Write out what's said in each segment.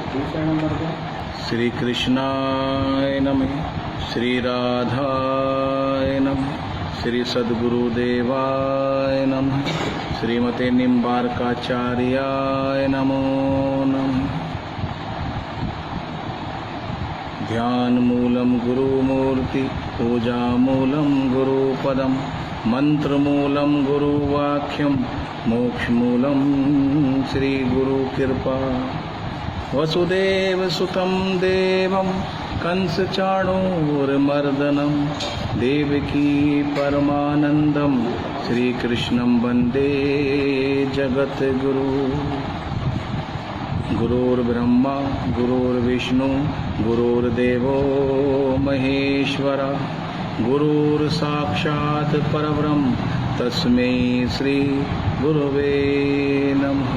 श्री कृष्णाय नमः, श्री राधाय नमः, श्री सद्गुरुदेवाय नमः, श्रीमते निम्बार्काचार्याय नमो नमः। ध्यान मूलम गुरुमूर्ति, पूजा मूलम गुरुपदम, मंत्र मूलम गुरुवाक्यम, मोक्ष मूलम श्री गुरु कृपा। वसुदेव सुतं देवं कंस चाणूरमर्दनं, देवकी परमानंदं श्री कृष्णं वंदे जगद्गुरु। गुरुर्ब्रह्मा गुरुर्विष्णु गुरुर्देवो महेश्वरा, गुरुर्साक्षात् परब्रह्म तस्मै श्री गुरुवे नमः।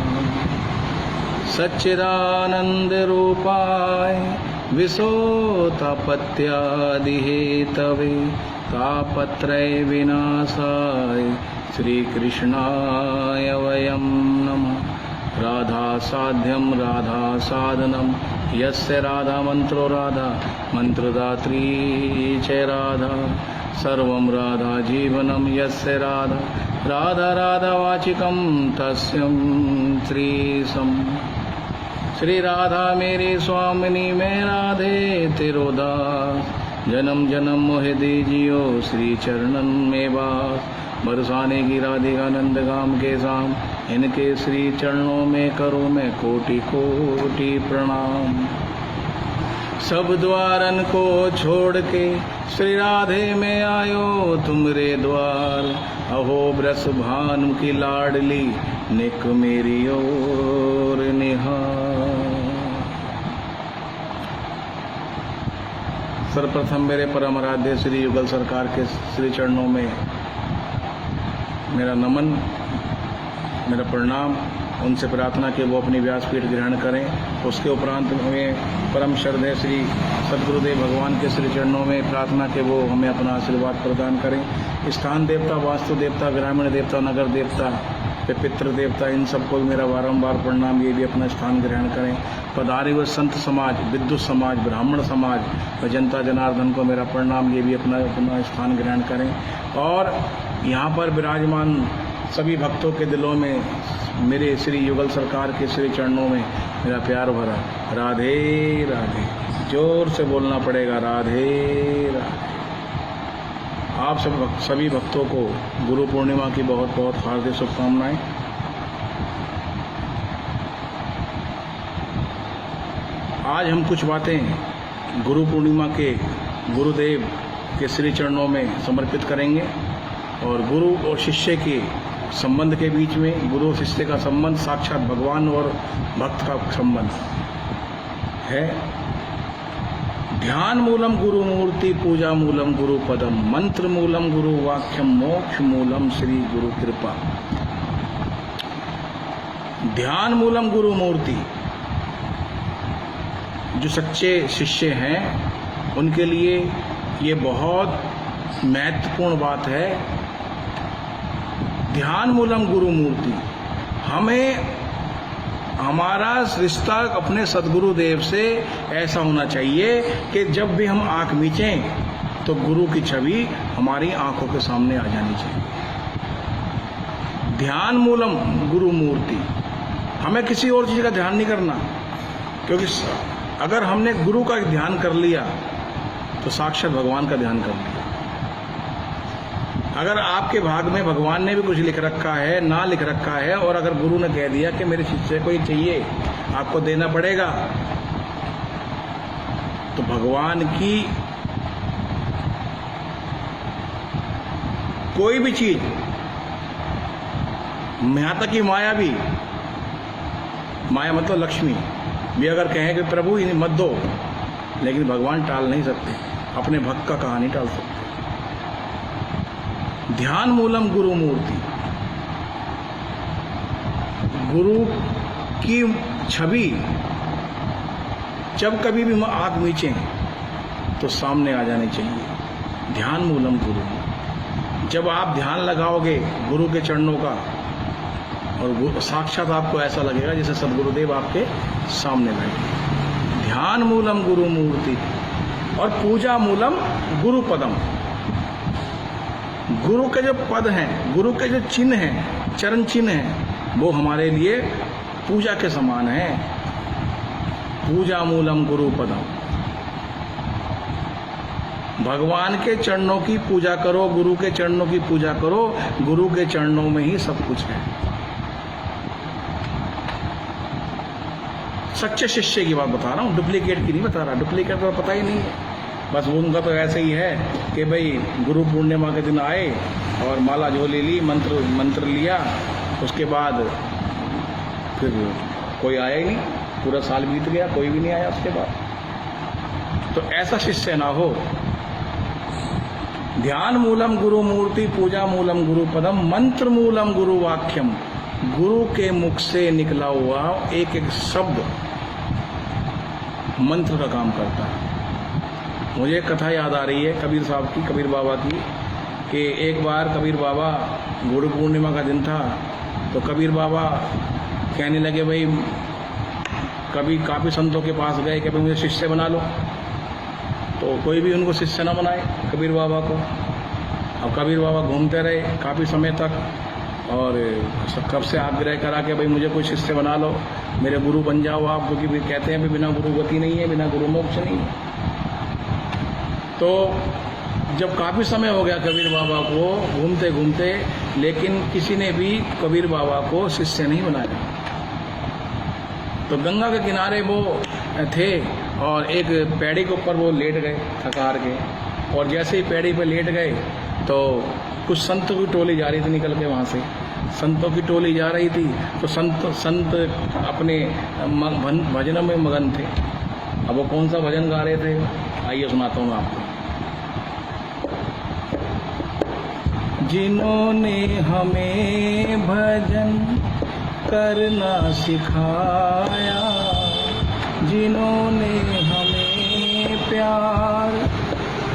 सच्चिदानंद रूपाय विशोत्पत्त्यादिहेतवे, तापत्रय विनाशाय श्री कृष्णाय वयं नमः। राधा साध्यं राधा साधनं, यस्य राधा मंत्रो राधा मंत्रदात्री च राधा, सर्वं राधा जीवनं यस्य राधा राधा राधा वाचिकं तस्यं श्रीसम्। श्री राधा मेरी स्वामिनी मैं राधे तिरोदास, जन्म जन्म मोहि दीजियो श्री चरणन में वास। बरसाने की राधिका नंद गाम के साम, इनके श्री चरणों में करूँ मैं कोटि कोटि प्रणाम। सब द्वारन को छोड़ के श्री राधे में आयो तुमरे द्वार, अहो ब्रस भानु की लाडली निक मेरी ओर निहार। सर्वप्रथम मेरे परम आराध्य श्री युगल सरकार के श्री चरणों में मेरा नमन, मेरा प्रणाम। उनसे प्रार्थना कि वो अपनी व्यासपीठ ग्रहण करें। उसके उपरांत हमें परम श्रद्धेय श्री सद्गुरुदेव भगवान के श्री चरणों में प्रार्थना कि वो हमें अपना आशीर्वाद प्रदान करें। स्थान देवता, वास्तु देवता, ग्रामीण देवता, नगर देवता, पितृ देवता, इन सबको भी मेरा बारंबार प्रणाम। ये भी अपना स्थान ग्रहण करें। पधारे हुए संत समाज, विद्युत समाज, ब्राह्मण समाज व जनता जनार्दन को मेरा प्रणाम। ये भी अपना स्थान ग्रहण करें। और यहाँ पर विराजमान सभी भक्तों के दिलों में मेरे श्री युगल सरकार के श्री चरणों में मेरा प्यार भरा राधे राधे। जोर से बोलना पड़ेगा राधे राधे। आप सभी भक्तों को गुरु पूर्णिमा की बहुत बहुत हार्दिक शुभकामनाएं। आज हम कुछ बातें गुरु पूर्णिमा के गुरुदेव के श्री चरणों में समर्पित करेंगे। और गुरु और शिष्य के संबंध के बीच में, गुरु शिष्य का संबंध साक्षात भगवान और भक्त का संबंध है। ध्यान मूलम गुरु मूर्ति, पूजा मूलम गुरु पदम, मंत्र मूलम गुरु वाक्यम, मोक्ष मूलम श्री गुरु कृपा। ध्यान मूलम गुरु मूर्ति, जो सच्चे शिष्य हैं उनके लिए ये बहुत महत्वपूर्ण बात है। ध्यान मूलम गुरु मूर्ति, हमें हमारा रिश्ता अपने सद्गुरु देव से ऐसा होना चाहिए कि जब भी हम आंख मीचें तो गुरु की छवि हमारी आंखों के सामने आ जानी चाहिए। ध्यान मूलम गुरु मूर्ति, हमें किसी और चीज का ध्यान नहीं करना, क्योंकि अगर हमने गुरु का ध्यान कर लिया तो साक्षात भगवान का ध्यान कर लिया। अगर आपके भाग में भगवान ने भी कुछ लिख रखा है, ना लिख रखा है, और अगर गुरु ने कह दिया कि मेरे शिष्य को ये चाहिए, आपको देना पड़ेगा, तो भगवान की कोई भी चीज, यहां तक कि माया भी, माया मतलब लक्ष्मी भी अगर कहें कि प्रभु इन्हें मत दो, लेकिन भगवान टाल नहीं सकते, अपने भक्त का कहानी टाल सकते। ध्यान मूलम गुरु मूर्ति, गुरु की छवि जब कभी भी आंख मीचें तो सामने आ जानी चाहिए। ध्यान मूलम गुरु, जब आप ध्यान लगाओगे गुरु के चरणों का, और साक्षात आपको ऐसा लगेगा जैसे सद्गुरुदेव आपके सामने बैठे। ध्यान मूलम गुरु मूर्ति और पूजा मूलम गुरु पदम। गुरु के जो पद हैं, गुरु के जो चिन्ह हैं, चरण चिन्ह हैं, वो हमारे लिए पूजा के समान है। पूजा मूलम गुरु पदम। भगवान के चरणों की पूजा करो, गुरु के चरणों की पूजा करो, गुरु के चरणों में ही सब कुछ है। सच्चे शिष्य की बात बता रहा हूँ, डुप्लीकेट की नहीं बता रहा। डुप्लीकेट तो पता ही नहीं है, बस उनका तो ऐसे ही है कि भाई गुरु पूर्णिमा के दिन आए और माला झोली ली, मंत्र लिया, उसके बाद फिर कोई आया ही नहीं, पूरा साल बीत गया, कोई भी नहीं आया उसके बाद। तो ऐसा शिष्य ना हो। ध्यान मूलम गुरु मूर्ति, पूजा मूलम गुरु पदम, मंत्र मूलम गुरु वाक्यम। गुरु के मुख से निकला हुआ एक एक शब्द मंत्र का काम करता है। मुझे एक कथा याद आ रही है कबीर साहब की, कबीर बाबा की, कि एक बार कबीर बाबा, गुरु पूर्णिमा का दिन था, तो कबीर बाबा कहने लगे भाई, कभी काफ़ी संतों के पास गए कि भाई मुझे शिष्य बना लो, तो कोई भी उनको शिष्य न बनाए कबीर बाबा को। अब कबीर बाबा घूमते रहे काफ़ी समय तक और कब से आग्रह करा कि भाई मुझे कोई शिष्य बना लो, मेरे गुरु बन जाओ आप, क्योंकि भी कहते हैं भी बिना गुरु गति नहीं है, बिना गुरु मोक्ष नहीं है। तो जब काफ़ी समय हो गया कबीर बाबा को घूमते घूमते, लेकिन किसी ने भी कबीर बाबा को शिष्य नहीं बनाया। तो गंगा के किनारे वो थे और एक पैड़ी के ऊपर वो लेट गए थकार के, और जैसे ही पैड़ी पर लेट गए तो कुछ संतों की टोली जा रही थी निकल के वहाँ से। संतों की टोली जा रही थी तो संत अपने भजनों में मगन थे। अब वो कौन सा भजन गा रहे थे, आइए सुनाता हूँ आपको। जिन्होंने हमें भजन करना सिखाया, जिन्होंने हमें प्यार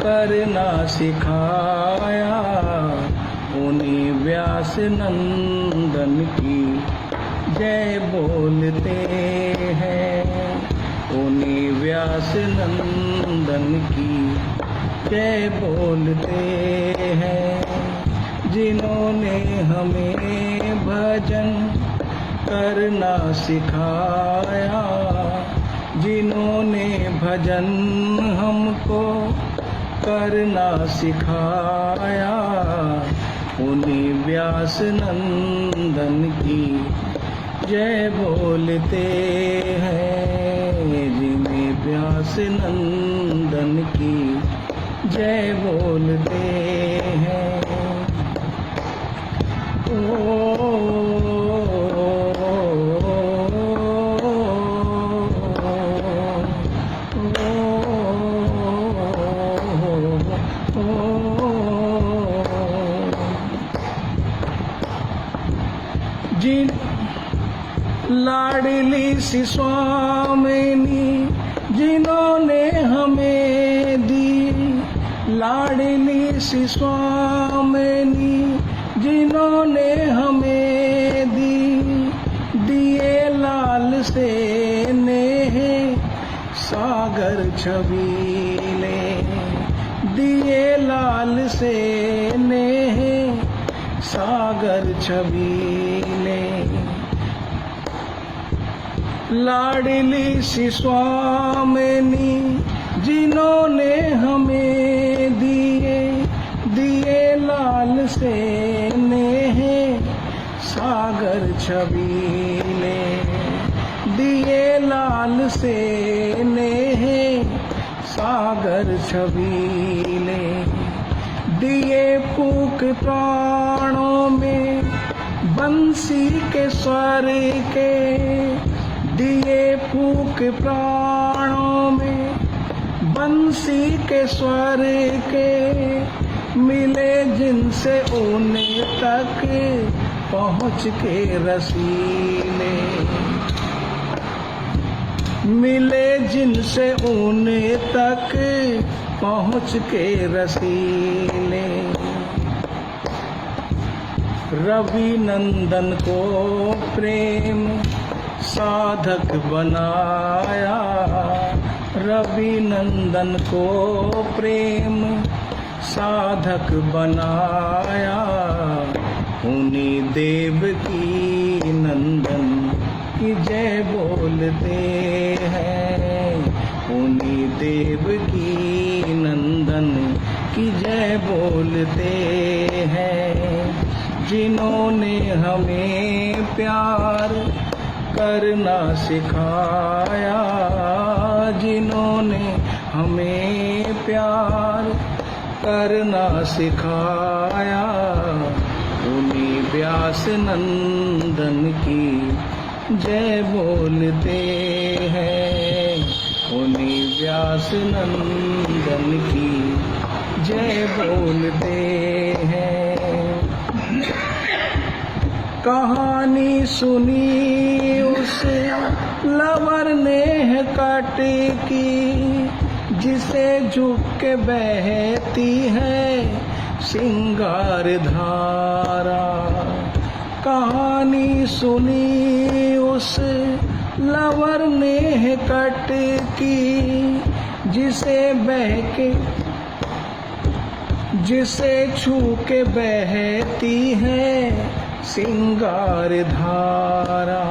करना सिखाया, उन्हीं व्यास नंदन की जय बोलते हैं, उन्हीं व्यास नंदन की जय बोलते हैं। जिन्होंने हमें भजन करना सिखाया, जिन्होंने भजन हमको करना सिखाया, उन्हीं व्यास नंदन की जय बोलते हैं, जिन्हें व्यास नंदन की जय बोलते हैं। जिन लाडली सी स्वामिनी जिन्होंने हमें दी, लाडली सी स्वामिनी जिन्होंने हमें दी, दिए लाल से नेह सागर छबीले, दिए लाल से नेह सागर छबीले। लाडली सी स्वामिनी जिन्होंने हमें दिए लाल से नेह सागर छबीले, दिए लाल से नेह सागर छबीले। दिए फूक प्राणों में बंसी के स्वर के, दिए फूक प्राणों में बंसी के स्वर के, मिले जिनसे ऊने तक पहुँच के रसीले, मिले जिनसे ऊने तक पहुँच के रसीले। रवि नंदन को प्रेम साधक बनाया, रवि नंदन को प्रेम साधक बनाया, उन्हीं देवकी नंदन की जय बोलते हैं, उन्हीं देवकी नंदन की जय बोलते हैं। जिन्होंने हमें प्यार करना सिखाया, जिन्होंने हमें प्यार करना सिखाया, उन्हीं व्यास नंदन की जय बोलते हैं, उन्हीं व्यास नंदन की जय बोलते हैं। कहानी सुनी उस लवर ने काट की, जिसे झुक के बहती है सिंगार धारा। कहानी सुनी उस लवर ने काट की, जिसे बह के जिसे छू के बहती है सिंगार धारा।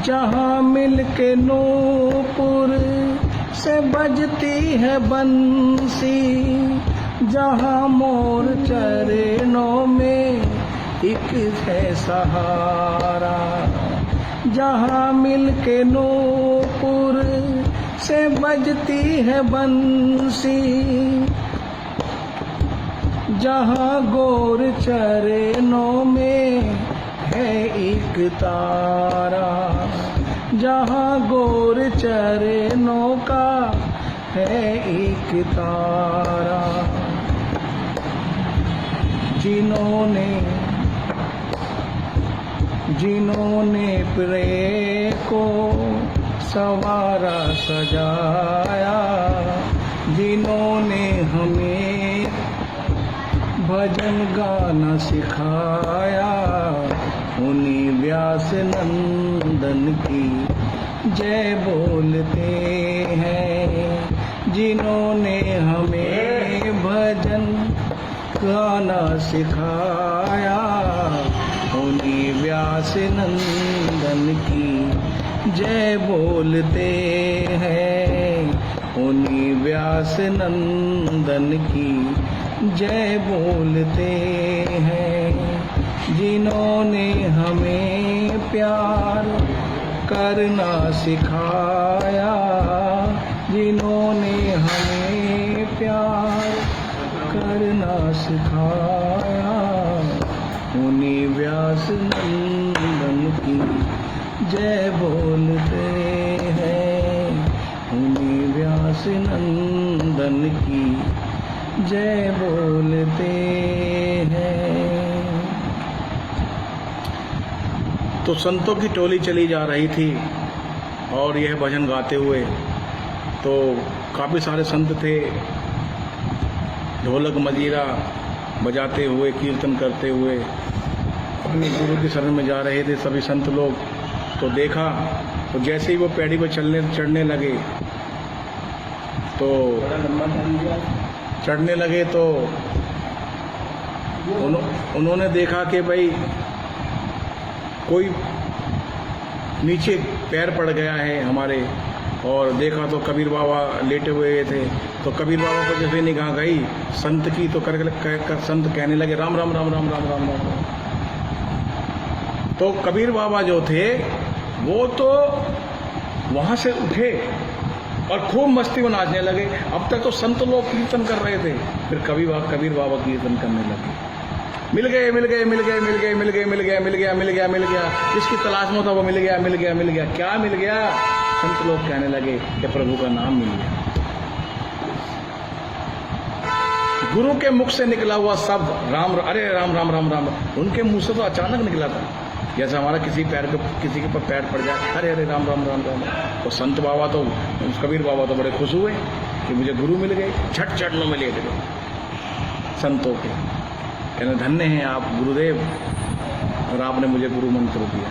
जहाँ मिल के नूपुर से बजती है बंसी, जहाँ मोर चरणों में एक है सहारा। जहाँ मिल के नूपुर से बजती है बंसी, जहाँ गोर चरणों में है एक तारा। जहाँ गोर चरणों का है एक तारा। जिन्होंने प्रेम को सवारा सजाया, जिन्होंने हमें भजन गाना सिखाया, उन्हीं व्यास नंदन की जय बोलते हैं। जिन्होंने हमें भजन गाना सिखाया, उन्हीं व्यास नंदन की जय बोलते हैं, उन्हीं व्यास नंदन की जय बोलते हैं। जिन्होंने हमें प्यार करना सिखाया, जिन्होंने हमें प्यार करना सिखाया, उन्हीं व्यास नंदन की जय बोलते हैं, उन्हीं व्यास नंदन की जय बोलते हैं। तो संतों की टोली चली जा रही थी और यह भजन गाते हुए, तो काफ़ी सारे संत थे, ढोलक मजीरा बजाते हुए, कीर्तन करते हुए अपने गुरु की शरण में जा रहे थे सभी संत लोग। तो देखा, तो जैसे ही वो पैड़ी पर चढ़ने लगे तो उन्होंने देखा कि भाई कोई नीचे पैर पड़ गया है हमारे, और देखा तो कबीर बाबा लेटे हुए थे। तो कबीर बाबा को जैसे निगाह गई संत की, तो कर संत कहने लगे राम राम राम राम राम राम राम। तो कबीर बाबा जो थे वो तो वहां से उठे और खूब मस्ती में नाचने लगे। अब तक तो संत लोग कीर्तन कर रहे थे, फिर कबीर बाबा कीर्तन करने लगे। मिल गया, जिसकी तलाश में था वो मिल गया। क्या मिल गया? संत लोग कहने लगे कि प्रभु का नाम मिल गया। गुरु के मुख से निकला हुआ शब्द राम, अरे राम राम राम राम, उनके मुंह से तो अचानक निकला था। जैसे हमारा किसी के पर पैर पड़ जाए, अरे अरे राम राम राम राम। तो संत बाबा तो, कबीर बाबा तो बड़े खुश हुए कि मुझे गुरु मिल गए। झट चरणों में लेट गए संतों के, कहने धन्य हैं आप गुरुदेव, और आपने मुझे गुरु मंत्र दिया।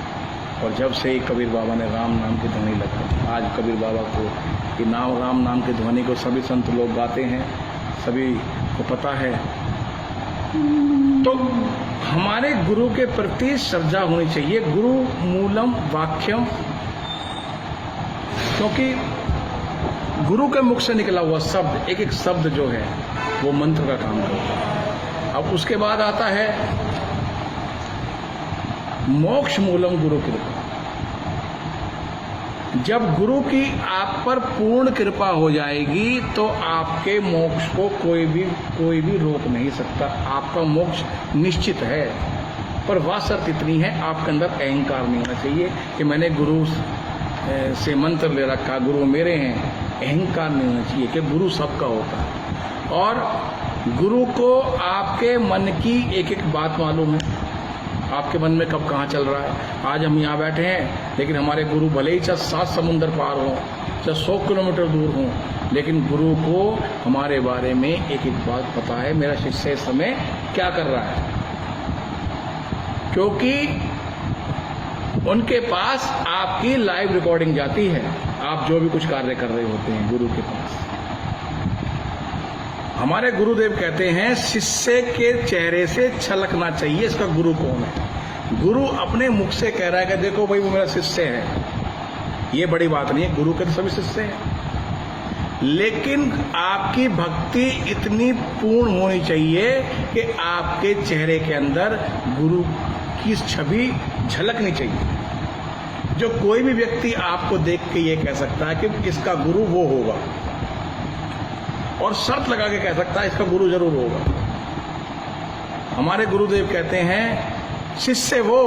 और जब से ही कबीर बाबा ने राम नाम की ध्वनि लगाई, आज कबीर बाबा को कि राम नाम की ध्वनि को सभी संत लोग गाते हैं, सभी को पता है। तो हमारे गुरु के प्रति श्रद्धा होनी चाहिए। गुरु मूलम वाक्यम, क्योंकि गुरु के मुख से निकला हुआ शब्द, एक एक शब्द जो है वो मंत्र का काम करता है। अब उसके बाद आता है मोक्ष मूलम गुरु कृपा। जब गुरु की आप पर पूर्ण कृपा हो जाएगी तो आपके मोक्ष को कोई भी रोक नहीं सकता। आपका मोक्ष निश्चित है, पर वह शर्त इतनी है, आपके अंदर अहंकार नहीं होना चाहिए कि मैंने गुरु से मंत्र ले रखा, गुरु मेरे हैं। अहंकार नहीं होना चाहिए कि गुरु सबका होता है, और गुरु को आपके मन की एक एक बात मालूम है, आपके मन में कब कहाँ चल रहा है। आज हम यहाँ बैठे हैं, लेकिन हमारे गुरु भले ही 7 समुंदर पार हों, 100 किलोमीटर दूर हों, लेकिन गुरु को हमारे बारे में एक एक बात पता है। मेरा शिष्य इस समय क्या कर रहा है, क्योंकि उनके पास आपकी लाइव रिकॉर्डिंग जाती है। आप जो भी कुछ कार्य कर रहे होते हैं गुरु के पास। हमारे गुरुदेव कहते हैं शिष्य के चेहरे से छलकना चाहिए इसका गुरु कौन है। गुरु अपने मुख से कह रहा है कि देखो भाई वो मेरा शिष्य है, ये बड़ी बात नहीं है, गुरु के तो सभी शिष्य हैं। लेकिन आपकी भक्ति इतनी पूर्ण होनी चाहिए कि आपके चेहरे के अंदर गुरु की छवि झलकनी चाहिए। जो कोई भी व्यक्ति आपको देख के ये कह सकता है कि इसका गुरु वो होगा, और शर्त लगा के कह सकता है इसका गुरु जरूर होगा। हमारे गुरुदेव कहते हैं शिष्य वो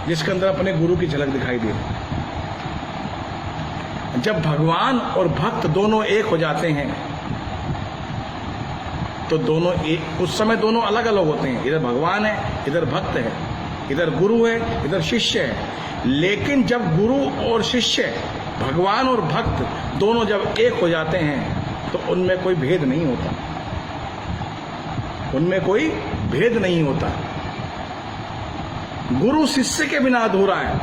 जिसके अंदर अपने गुरु की झलक दिखाई दे। जब भगवान और भक्त दोनों एक हो जाते हैं तो दोनों एक, उस समय दोनों अलग अलग होते हैं। इधर भगवान है, इधर भक्त है, इधर गुरु है, इधर शिष्य है। लेकिन जब गुरु और शिष्य, भगवान और भक्त दोनों जब एक हो जाते हैं तो उनमें कोई भेद नहीं होता, उनमें कोई भेद नहीं होता। गुरु शिष्य के बिना अधूरा है,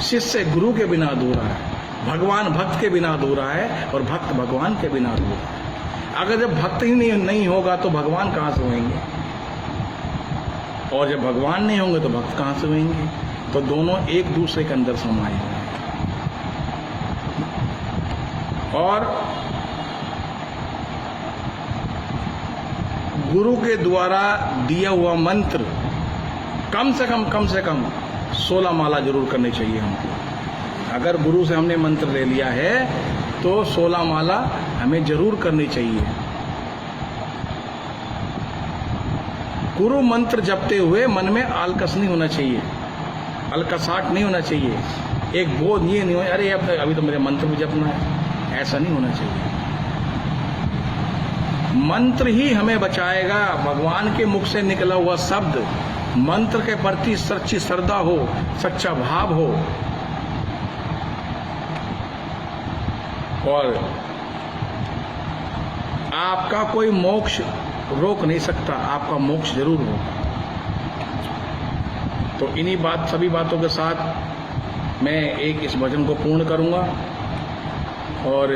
शिष्य गुरु के बिना अधूरा है, भगवान भक्त के बिना अधूरा है, और भक्त भगवान के बिना अधूरा है। अगर जब भक्त ही नहीं होगा तो भगवान कहां से होंगे, और जब भगवान नहीं होंगे तो भक्त कहां से होंगे। तो दोनों एक दूसरे के अंदर समाये हुए हैं। और गुरु के द्वारा दिया हुआ मंत्र कम से कम 16 माला जरूर करनी चाहिए हमको। अगर गुरु से हमने मंत्र ले लिया है तो 16 माला हमें जरूर करनी चाहिए। गुरु मंत्र जपते हुए मन में आलकस नहीं होना चाहिए, अलकसाट नहीं होना चाहिए, एक बोझ ये नहीं हो अरे अभी तो मेरे मंत्र भी जपना है, ऐसा नहीं होना चाहिए। मंत्र ही हमें बचाएगा। भगवान के मुख से निकला हुआ शब्द, मंत्र के प्रति सच्ची श्रद्धा हो, सच्चा भाव हो, और आपका कोई मोक्ष रोक नहीं सकता, आपका मोक्ष जरूर होगा। तो इन्हीं सभी बातों के साथ मैं इस भजन को पूर्ण करूंगा। और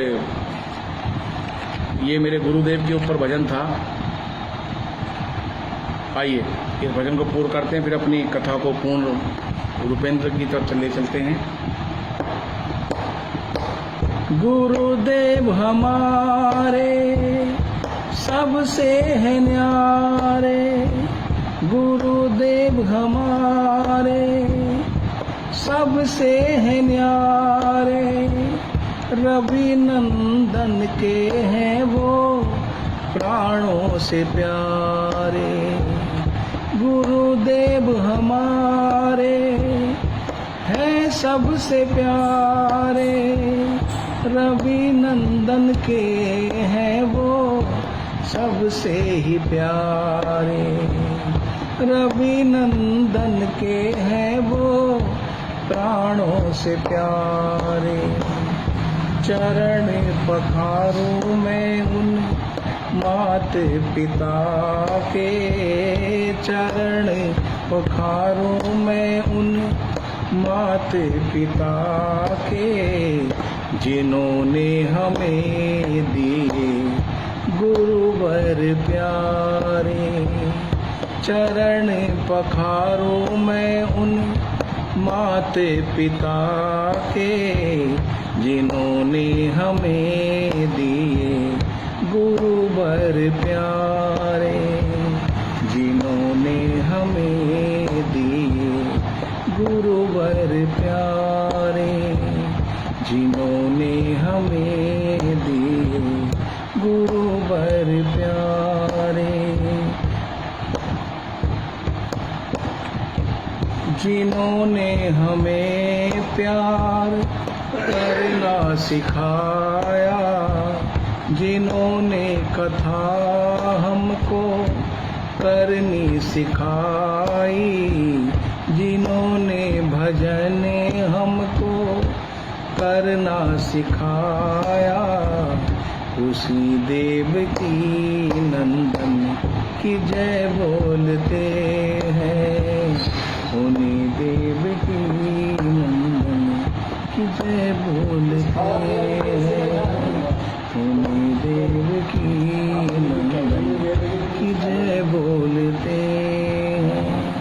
ये मेरे गुरुदेव के ऊपर भजन था। आइए इस भजन को पूर्ण करते हैं, फिर अपनी कथा को पूर्ण रूपेंद्र की तरफ ले चलते हैं। गुरुदेव हमारे सबसे है न्यारे, गुरुदेव हमारे सबसे है न्यारे, रवि नंदन के हैं वो प्राणों से प्यारे। गुरुदेव हमारे हैं सबसे प्यारे, रवि नंदन के हैं वो सबसे ही प्यारे, रवि नंदन के हैं वो प्राणों से प्यारे। चरण पखारूं मैं उन मात पिता के, चरण पखारूं मैं उन माते पिता के जिन्होंने हमें दिए गुरुवर प्यारे। चरण पखारो मैं उन माते पिता के जिन्होंने हमें दिए गुरुवर प्यारे। जिन्होंने हमें दिए गुरुवर प्यारे। जिन्होंने हमें दिए गुरुवर प्यारे। जिन्होंने हमें प्यार करना सिखाया। जिन्होंने कथा हमको करनी सिखाई। जिन्होंने भजन हमको करना सिखाया। उसी देवकी नंदन की जय बोलते हैं। उन्हीं देवकी नंदन की जय बोलते हैं। उन्हीं देवकी नंदन की जय बोलते हैं।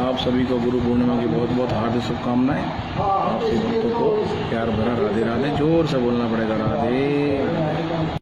आप सभी को गुरु पूर्णिमा की बहुत बहुत हार्दिक शुभकामनाएं। आप सभी भक्तों को प्यार भरा राधे राधे। जोर से बोलना पड़ेगा राधे।